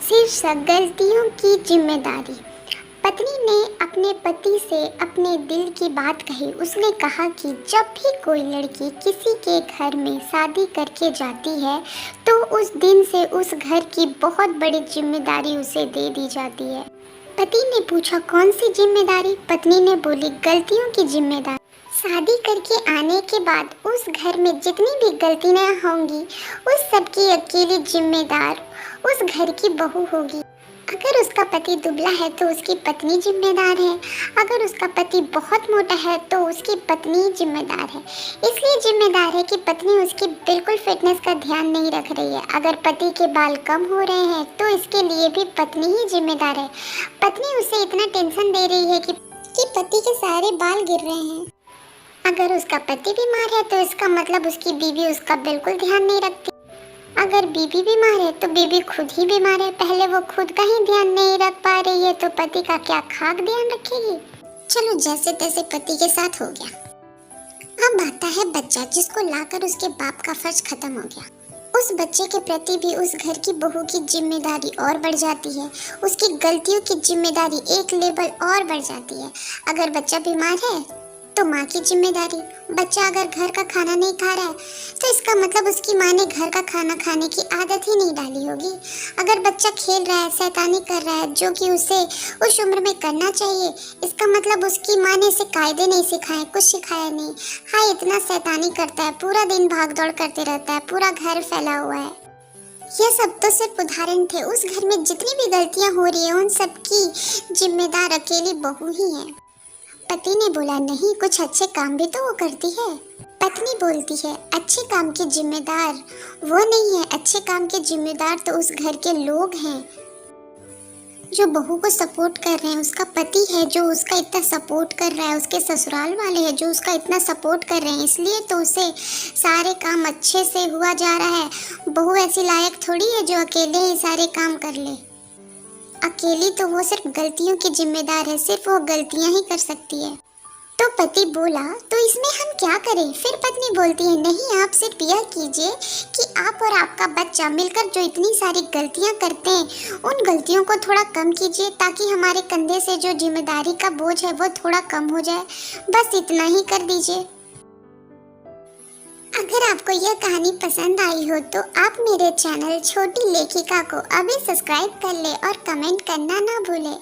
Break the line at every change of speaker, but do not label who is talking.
शीर्षक गलतियों की जिम्मेदारी। पत्नी ने अपने पति से अपने दिल की बात कही। उसने कहा कि जब भी कोई लड़की किसी के घर में शादी करके जाती है तो उस दिन से उस घर की बहुत बड़ी जिम्मेदारी उसे दे दी जाती है। पति ने पूछा, कौन सी जिम्मेदारी? पत्नी ने बोली, गलतियों की जिम्मेदारी। शादी करके आने के बाद उस घर में जितनी भी गलतियां होंगी उस सब की अकेली जिम्मेदार उस घर की बहू होगी। अगर उसका पति दुबला है तो उसकी पत्नी जिम्मेदार है, अगर उसका पति बहुत मोटा है तो उसकी पत्नी जिम्मेदार है। इसलिए जिम्मेदार है कि पत्नी उसकी बिल्कुल फिटनेस का ध्यान नहीं रख रही है। अगर पति के बाल कम हो रहे हैं तो इसके लिए भी पत्नी ही जिम्मेदार है। पत्नी उसे इतना टेंशन दे रही है कि पति के सारे बाल गिर रहे हैं। अगर उसका पति बीमार है तो इसका मतलब उसकी बीवी उसका बिल्कुल ध्यान नहीं रखती। अगर बीवी बीमार है तो बीवी खुद ही बीमार है। पहले वो खुद का ही ध्यान नहीं रख पा रही है तो पति का क्या खाक ध्यान रखेगी। चलो जैसे तैसे पति के साथ हो गया। अब आता है बच्चा, जिसको लाकर उसके बाप का फर्ज खत्म हो गया। उस बच्चे के प्रति भी उस घर की बहू की जिम्मेदारी और बढ़ जाती है। उसकी गलतियों की जिम्मेदारी एक लेवल और बढ़ जाती है। अगर बच्चा बीमार है तो माँ की जिम्मेदारी। बच्चा अगर घर का खाना नहीं खा रहा है तो इसका मतलब उसकी माँ ने घर का खाना खाने की आदत ही नहीं डाली होगी। अगर बच्चा खेल रहा है, शैतानी कर रहा है, जो कि उसे उस उम्र में करना चाहिए, इसका मतलब उसकी माँ ने इसे कायदे नहीं सिखाए, कुछ सिखाया नहीं। हाँ, इतना शैतानी करता है, पूरा दिन भाग दौड़ करते रहता है, पूरा घर फैला हुआ है। यह सब तो सिर्फ उदाहरण थे। उस घर में जितनी भी गलतियाँ हो रही है उन सब की जिम्मेदार अकेली बहू ही है। पति ने बोला, नहीं, कुछ अच्छे काम भी तो वो करती है। पत्नी बोलती है, अच्छे काम के जिम्मेदार वो नहीं है, अच्छे काम के जिम्मेदार तो उस घर के लोग हैं जो बहू को सपोर्ट कर रहे हैं। उसका पति है जो उसका इतना सपोर्ट कर रहा है, उसके ससुराल वाले हैं जो उसका इतना सपोर्ट कर रहे हैं, इसलिए तो उसे सारे काम अच्छे से हुआ जा रहा है। बहू ऐसी लायक थोड़ी है जो अकेले ही सारे काम कर ले। अकेली तो वो सिर्फ गलतियों की जिम्मेदार है, सिर्फ वो गलतियां ही कर सकती है। तो पति बोला, तो इसमें हम क्या करें? फिर पत्नी बोलती है, नहीं, आप सिर्फ यह कीजिए कि आप और आपका बच्चा मिलकर जो इतनी सारी गलतियां करते हैं उन गलतियों को थोड़ा कम कीजिए ताकि हमारे कंधे से जो जिम्मेदारी का बोझ है वो थोड़ा कम हो जाए। बस इतना ही कर दीजिए। अगर आपको यह कहानी पसंद आई हो तो आप मेरे चैनल छोटी लेखिका को अभी सब्सक्राइब कर ले और कमेंट करना ना भूलें।